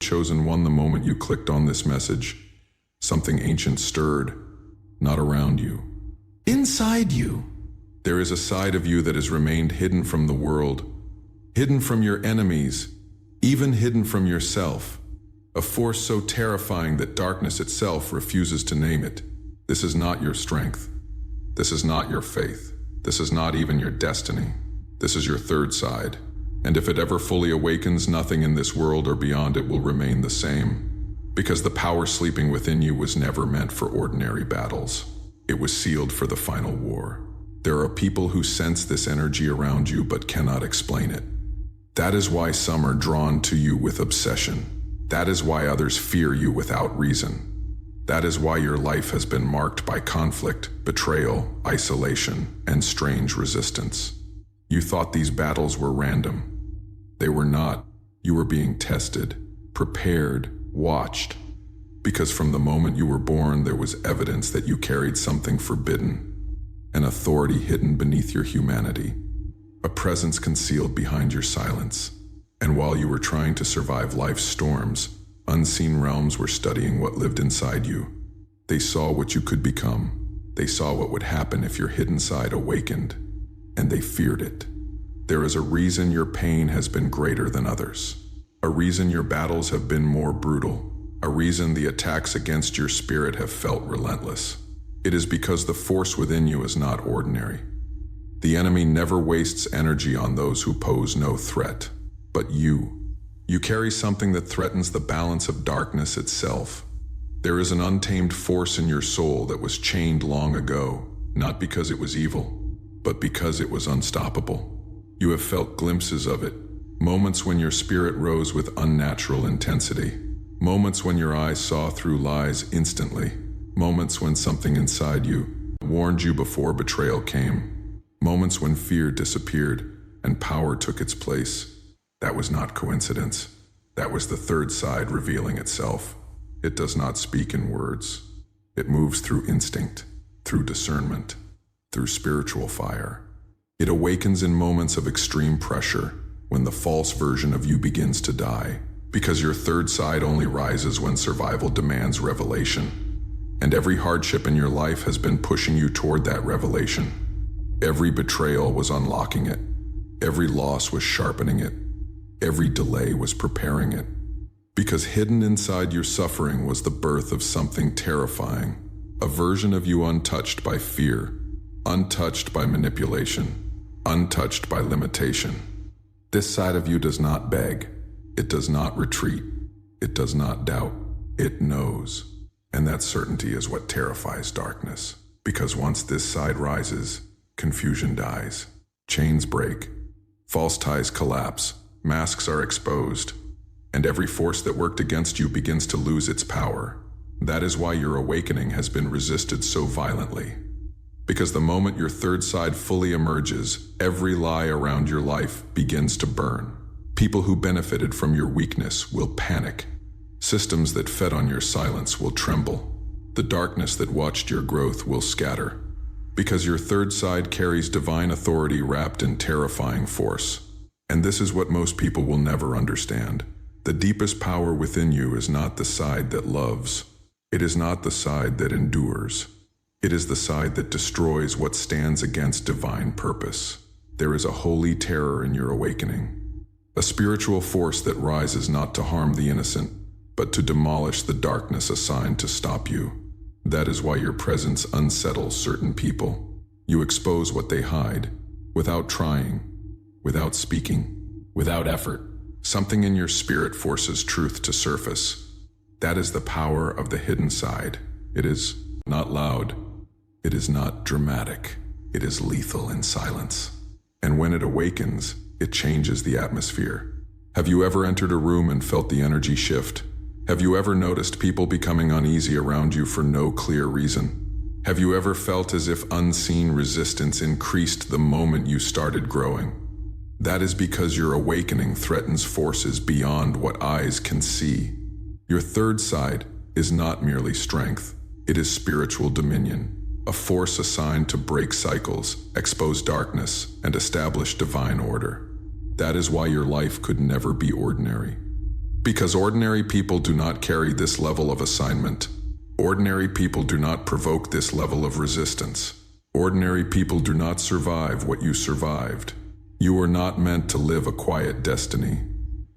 chosen one the moment you clicked on this message. Something ancient stirred, not around you. Inside you. There is a side of you that has remained hidden from the world, hidden from your enemies, even hidden from yourself. A force so terrifying that darkness itself refuses to name it. This is not your strength. This is not your faith. This is not even your destiny. This is your third side. And if it ever fully awakens, nothing in this world or beyond it will remain the same. Because the power sleeping within you was never meant for ordinary battles. It was sealed for the final war. There are people who sense this energy around you but cannot explain it. That is why some are drawn to you with obsession. That is why others fear you without reason. That is why your life has been marked by conflict, betrayal, isolation, and strange resistance. You thought these battles were random. They were not. You were being tested, prepared, watched. Because from the moment you were born, there was evidence that you carried something forbidden, an authority hidden beneath your humanity, a presence concealed behind your silence. And while you were trying to survive life's storms, unseen realms were studying what lived inside you. They saw what you could become. They saw what would happen if your hidden side awakened, and they feared it. There is a reason your pain has been greater than others, a reason your battles have been more brutal, a reason the attacks against your spirit have felt relentless. It is because the force within you is not ordinary. The enemy never wastes energy on those who pose no threat. But you carry something that threatens the balance of darkness itself. There is an untamed force in your soul that was chained long ago, not because it was evil, but because it was unstoppable. You have felt glimpses of it, moments when your spirit rose with unnatural intensity, moments when your eyes saw through lies instantly, moments when something inside you warned you before betrayal came, moments when fear disappeared and power took its place. That was not coincidence. That was the third side revealing itself. It does not speak in words. It moves through instinct, through discernment, through spiritual fire. It awakens in moments of extreme pressure, when the false version of you begins to die, because your third side only rises when survival demands revelation. And every hardship in your life has been pushing you toward that revelation. Every betrayal was unlocking it. Every loss was sharpening it. Every delay was preparing it. Because hidden inside your suffering was the birth of something terrifying, a version of you untouched by fear, untouched by manipulation, untouched by limitation. This side of you does not beg. It does not retreat. It does not doubt. It knows. And that certainty is what terrifies darkness. Because once this side rises, confusion dies. Chains break. False ties collapse. Masks are exposed, and every force that worked against you begins to lose its power. That is why your awakening has been resisted so violently. Because the moment your third side fully emerges, every lie around your life begins to burn. People who benefited from your weakness will panic. Systems that fed on your silence will tremble. The darkness that watched your growth will scatter. Because your third side carries divine authority wrapped in terrifying force. And this is what most people will never understand. The deepest power within you is not the side that loves. It is not the side that endures. It is the side that destroys what stands against divine purpose. There is a holy terror in your awakening, a spiritual force that rises not to harm the innocent, but to demolish the darkness assigned to stop you. That is why your presence unsettles certain people. You expose what they hide, without trying, without speaking, without effort. Something in your spirit forces truth to surface. That is the power of the hidden side. It is not loud. It is not dramatic. It is lethal in silence. And when it awakens, it changes the atmosphere. Have you ever entered a room and felt the energy shift? Have you ever noticed people becoming uneasy around you for no clear reason? Have you ever felt as if unseen resistance increased the moment you started growing? That is because your awakening threatens forces beyond what eyes can see. Your third side is not merely strength. It is spiritual dominion, a force assigned to break cycles, expose darkness, and establish divine order. That is why your life could never be ordinary. Because ordinary people do not carry this level of assignment. Ordinary people do not provoke this level of resistance. Ordinary people do not survive what you survived. You were not meant to live a quiet destiny.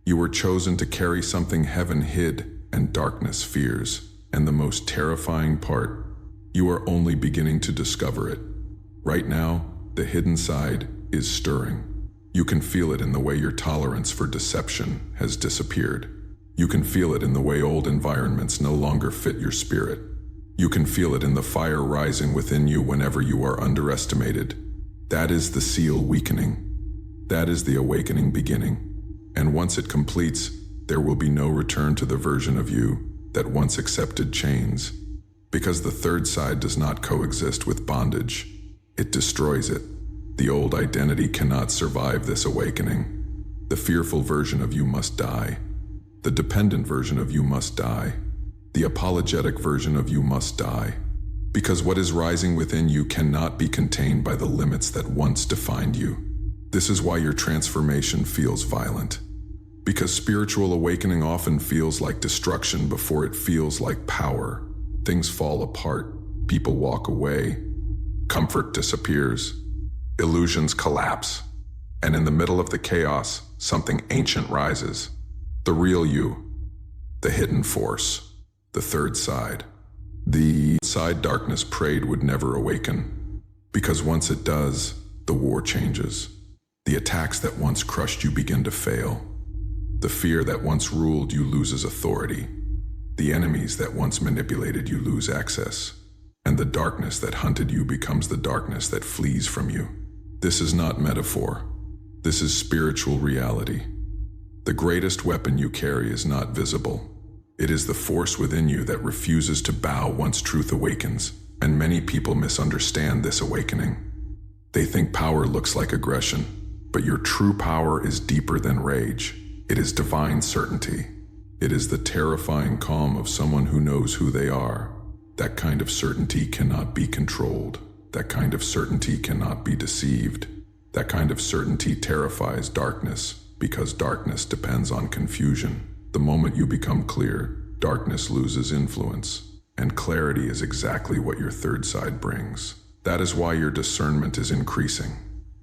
You were chosen to carry something heaven hid and darkness fears. And the most terrifying part, you are only beginning to discover it. Right now, the hidden side is stirring. You can feel it in the way your tolerance for deception has disappeared. You can feel it in the way old environments no longer fit your spirit. You can feel it in the fire rising within you whenever you are underestimated. That is the seal weakening. That is the awakening beginning. And once it completes, there will be no return to the version of you that once accepted chains. Because the third side does not coexist with bondage. It destroys it. The old identity cannot survive this awakening. The fearful version of you must die. The dependent version of you must die. The apologetic version of you must die. Because what is rising within you cannot be contained by the limits that once defined you. This is why your transformation feels violent. Because spiritual awakening often feels like destruction before it feels like power. Things fall apart. People walk away. Comfort disappears. Illusions collapse. And in the middle of the chaos, something ancient rises. The real you. The hidden force. The third side. The side darkness prayed would never awaken. Because once it does, the war changes. The attacks that once crushed you begin to fail. The fear that once ruled you loses authority. The enemies that once manipulated you lose access. And the darkness that hunted you becomes the darkness that flees from you. This is not metaphor. This is spiritual reality. The greatest weapon you carry is not visible. It is the force within you that refuses to bow once truth awakens, and many people misunderstand this awakening. They think power looks like aggression, but your true power is deeper than rage. It is divine certainty. It is the terrifying calm of someone who knows who they are. That kind of certainty cannot be controlled. That kind of certainty cannot be deceived. That kind of certainty terrifies darkness, because darkness depends on confusion. The moment you become clear, darkness loses influence, and clarity is exactly what your third side brings. That is why your discernment is increasing.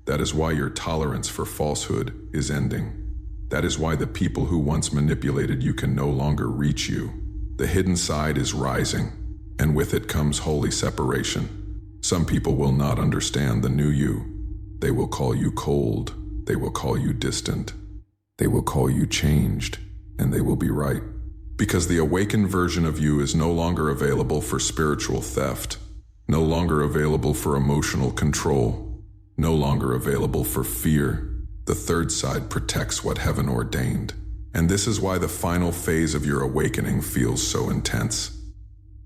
That is why your tolerance for falsehood is ending. That is why the people who once manipulated you can no longer reach you. The hidden side is rising, and with it comes holy separation. Some people will not understand the new you. They will call you cold. They will call you distant. They will call you changed, and they will be right. Because the awakened version of you is no longer available for spiritual theft, no longer available for emotional control, no longer available for fear. The third side protects what heaven ordained. And this is why the final phase of your awakening feels so intense.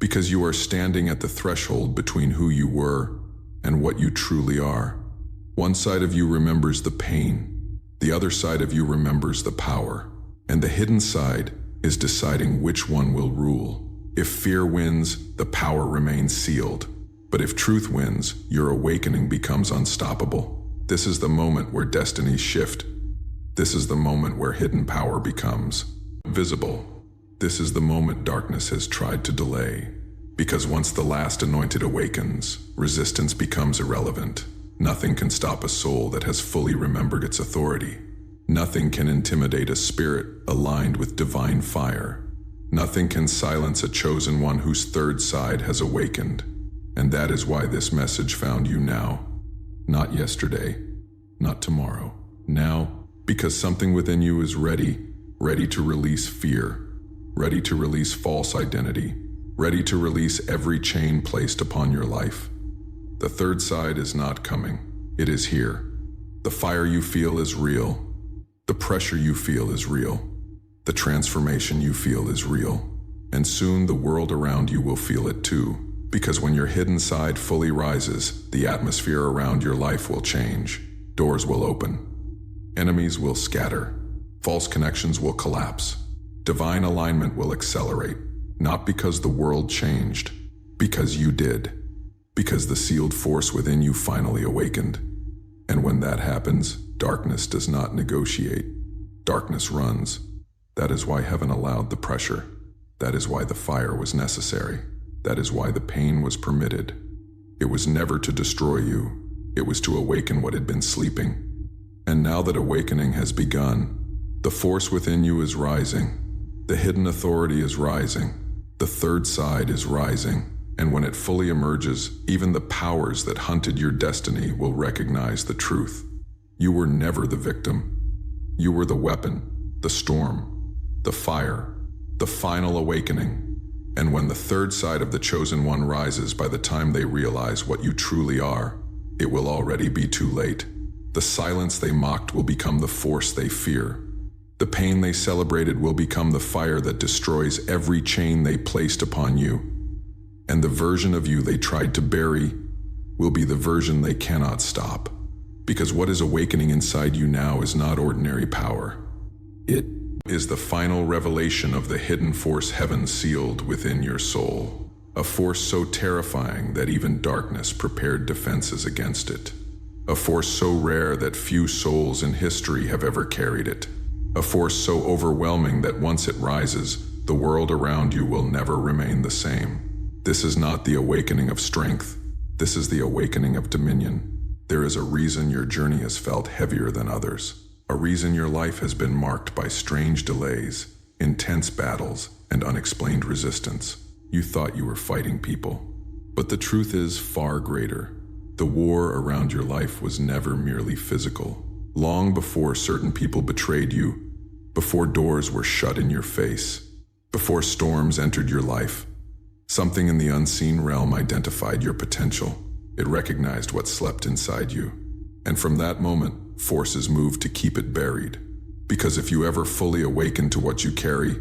Because you are standing at the threshold between who you were and what you truly are. One side of you remembers the pain. The other side of you remembers the power. And the hidden side is deciding which one will rule. If fear wins, the power remains sealed. But if truth wins, your awakening becomes unstoppable. This is the moment where destinies shift. This is the moment where hidden power becomes visible. This is the moment darkness has tried to delay. Because once the last anointed awakens, resistance becomes irrelevant. Nothing can stop a soul that has fully remembered its authority. Nothing can intimidate a spirit aligned with divine fire. Nothing can silence a chosen one whose third side has awakened. And that is why this message found you now. Not yesterday, not tomorrow. Now, because something within you is ready to release fear, ready to release false identity, ready to release every chain placed upon your life. The third side is not coming. It is here. The fire you feel is real. The pressure you feel is real. The transformation you feel is real. And soon the world around you will feel it too. Because when your hidden side fully rises, the atmosphere around your life will change. Doors will open. Enemies will scatter. False connections will collapse. Divine alignment will accelerate. Not because the world changed, because you did. Because the sealed force within you finally awakened. And when that happens, darkness does not negotiate. Darkness runs. That is why heaven allowed the pressure. That is why the fire was necessary. That is why the pain was permitted. It was never to destroy you. It was to awaken what had been sleeping. And now that awakening has begun, the force within you is rising. The hidden authority is rising. The third side is rising. And when it fully emerges, even the powers that hunted your destiny will recognize the truth. You were never the victim. You were the weapon, the storm, the fire, the final awakening. And when the third side of the chosen one rises, by the time they realize what you truly are, it will already be too late. The silence they mocked will become the force they fear. The pain they celebrated will become the fire that destroys every chain they placed upon you. And the version of you they tried to bury will be the version they cannot stop. Because what is awakening inside you now is not ordinary power. It is the final revelation of the hidden force heaven sealed within your soul. A force so terrifying that even darkness prepared defenses against it. A force so rare that few souls in history have ever carried it. A force so overwhelming that once it rises, the world around you will never remain the same. This is not the awakening of strength. This is the awakening of dominion. There is a reason your journey has felt heavier than others. A reason your life has been marked by strange delays, intense battles, and unexplained resistance. You thought you were fighting people, but the truth is far greater. The war around your life was never merely physical. Long before certain people betrayed you, before doors were shut in your face, before storms entered your life, something in the unseen realm identified your potential. It recognized what slept inside you. And from that moment, forces moved to keep it buried. Because if you ever fully awaken to what you carry,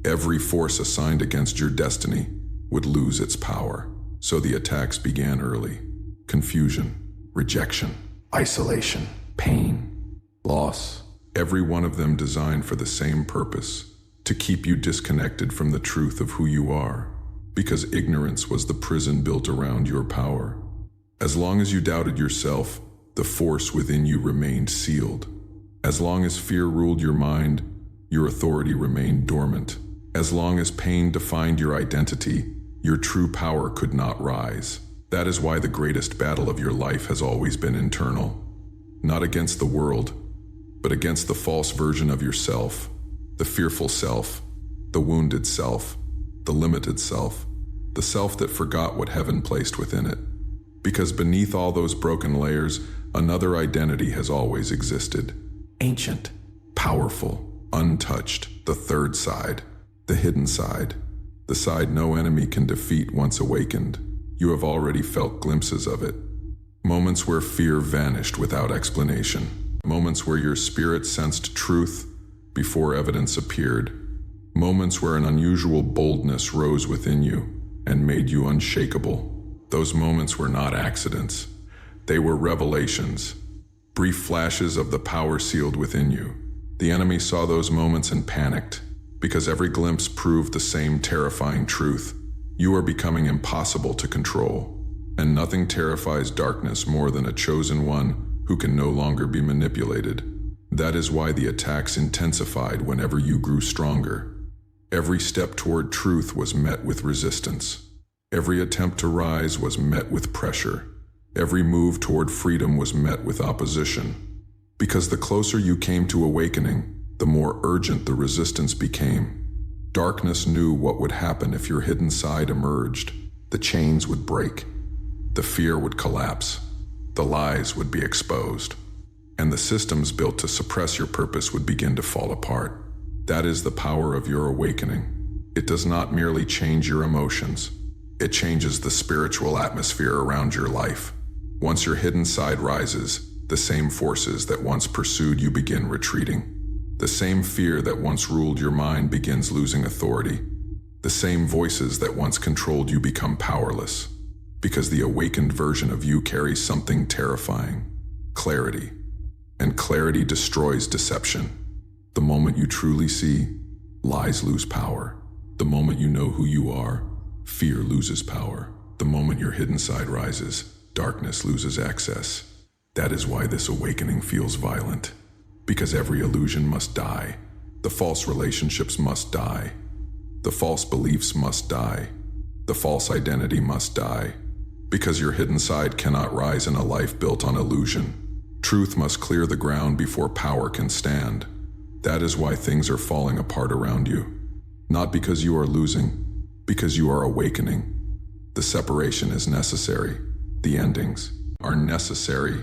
every force assigned against your destiny would lose its power. So the attacks began early. Confusion, rejection, isolation, pain, loss. Every one of them designed for the same purpose, to keep you disconnected from the truth of who you are. Because ignorance was the prison built around your power. As long as you doubted yourself, the force within you remained sealed. As long as fear ruled your mind, your authority remained dormant. As long as pain defined your identity, your true power could not rise. That is why the greatest battle of your life has always been internal. Not against the world, but against the false version of yourself, the fearful self, the wounded self, the limited self, the self that forgot what heaven placed within it. Because beneath all those broken layers, another identity has always existed. Ancient, powerful, untouched, the third side, the hidden side, the side no enemy can defeat once awakened. You have already felt glimpses of it. Moments where fear vanished without explanation. Moments where your spirit sensed truth before evidence appeared. Moments where an unusual boldness rose within you and made you unshakable. Those moments were not accidents. They were revelations, brief flashes of the power sealed within you. The enemy saw those moments and panicked, because every glimpse proved the same terrifying truth. You are becoming impossible to control, and nothing terrifies darkness more than a chosen one who can no longer be manipulated. That is why the attacks intensified whenever you grew stronger. Every step toward truth was met with resistance. Every attempt to rise was met with pressure. Every move toward freedom was met with opposition. Because the closer you came to awakening, the more urgent the resistance became. Darkness knew what would happen if your hidden side emerged. The chains would break. The fear would collapse. The lies would be exposed. And the systems built to suppress your purpose would begin to fall apart. That is the power of your awakening. It does not merely change your emotions. It changes the spiritual atmosphere around your life. Once your hidden side rises, the same forces that once pursued you begin retreating. The same fear that once ruled your mind begins losing authority. The same voices that once controlled you become powerless. Because the awakened version of you carries something terrifying: clarity. And clarity destroys deception. The moment you truly see, lies lose power. The moment you know who you are, fear loses power. The moment your hidden side rises, darkness loses access. That is why this awakening feels violent. Because every illusion must die. The false relationships must die. The false beliefs must die. The false identity must die. Because your hidden side cannot rise in a life built on illusion. Truth must clear the ground before power can stand. That is why things are falling apart around you. Not because you are losing, because you are awakening. The separation is necessary. The endings are necessary.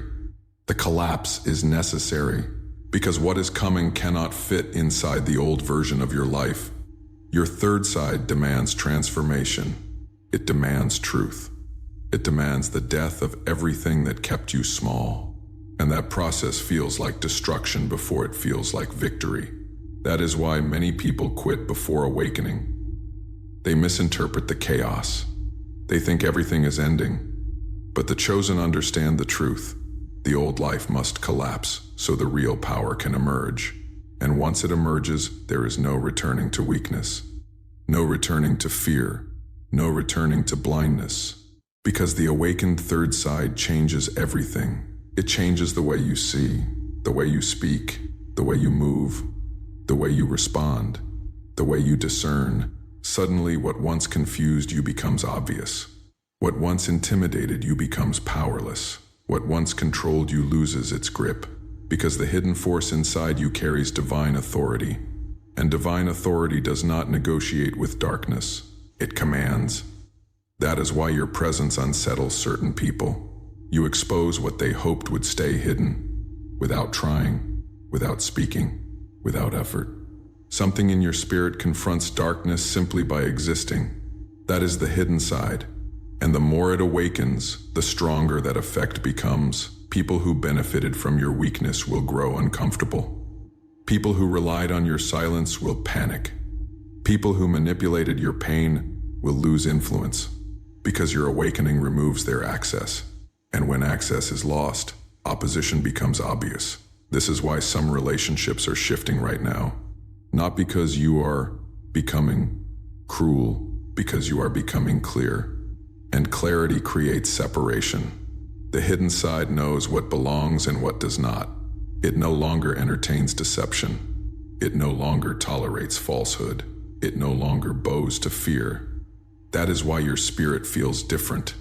The collapse is necessary. Because what is coming cannot fit inside the old version of your life. Your third side demands transformation. It demands truth. It demands the death of everything that kept you small. And that process feels like destruction before it feels like victory. That is why many people quit before awakening. They misinterpret the chaos. They think everything is ending. But the chosen understand the truth. The old life must collapse so the real power can emerge. And once it emerges, there is no returning to weakness, no returning to fear, no returning to blindness. Because the awakened third side changes everything. It changes the way you see, the way you speak, the way you move, the way you respond, the way you discern. Suddenly, what once confused you becomes obvious. What once intimidated you becomes powerless. What once controlled you loses its grip, because the hidden force inside you carries divine authority. And divine authority does not negotiate with darkness, it commands. That is why your presence unsettles certain people. You expose what they hoped would stay hidden, without trying, without speaking, without effort. Something in your spirit confronts darkness simply by existing. That is the hidden side. And the more it awakens, the stronger that effect becomes. People who benefited from your weakness will grow uncomfortable. People who relied on your silence will panic. People who manipulated your pain will lose influence, because your awakening removes their access. And when access is lost, opposition becomes obvious. This is why some relationships are shifting right now. Not because you are becoming cruel, because you are becoming clear. And clarity creates separation. The hidden side knows what belongs and what does not. It no longer entertains deception. It no longer tolerates falsehood. It no longer bows to fear. That is why your spirit feels different,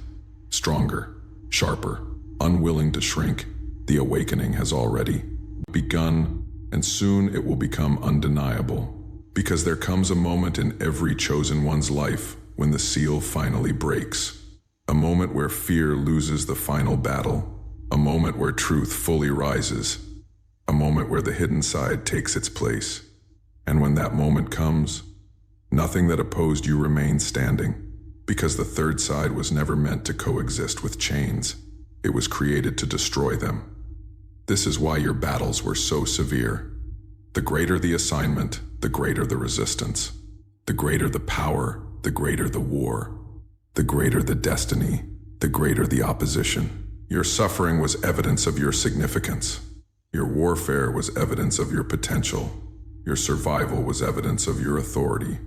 stronger, sharper, unwilling to shrink. The awakening has already begun, and soon it will become undeniable. Because there comes a moment in every chosen one's life when the seal finally breaks. A moment where fear loses the final battle. A moment where truth fully rises. A moment where the hidden side takes its place. And when that moment comes, nothing that opposed you remains standing. Because the third side was never meant to coexist with chains. It was created to destroy them. This is why your battles were so severe. The greater the assignment, the greater the resistance. The greater the power, the greater the war. The greater the destiny, the greater the opposition. Your suffering was evidence of your significance. Your warfare was evidence of your potential. Your survival was evidence of your authority.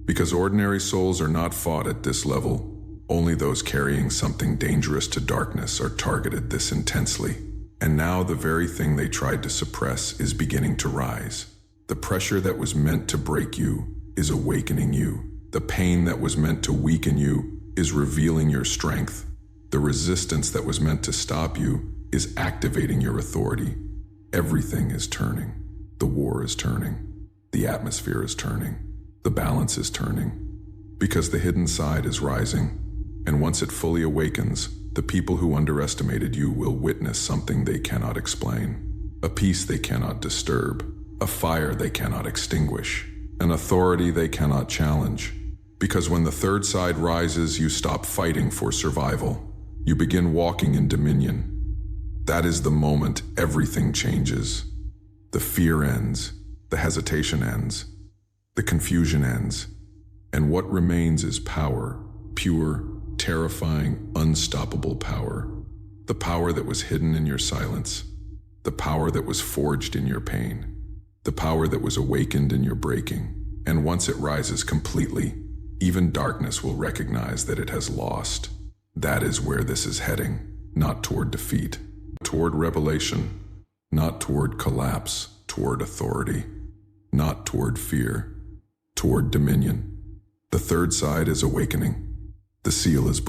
Because ordinary souls are not fought at this level. Only those carrying something dangerous to darkness are targeted this intensely. And now the very thing they tried to suppress is beginning to rise. The pressure that was meant to break you is awakening you. The pain that was meant to weaken you is revealing your strength. The resistance that was meant to stop you is activating your authority. Everything is turning. The war is turning. The atmosphere is turning. The balance is turning. Because the hidden side is rising. And once it fully awakens, the people who underestimated you will witness something they cannot explain. A peace they cannot disturb. A fire they cannot extinguish. An authority they cannot challenge. Because when the third side rises, you stop fighting for survival. You begin walking in dominion. That is the moment everything changes. The fear ends. The hesitation ends. The confusion ends. And what remains is power. Pure, terrifying, unstoppable power. The power that was hidden in your silence. The power that was forged in your pain. The power that was awakened in your breaking. And once it rises completely, even darkness will recognize that it has lost. That is where this is heading, not toward defeat, toward revelation, not toward collapse, toward authority, not toward fear, toward dominion. The third side is awakening. The seal is breaking.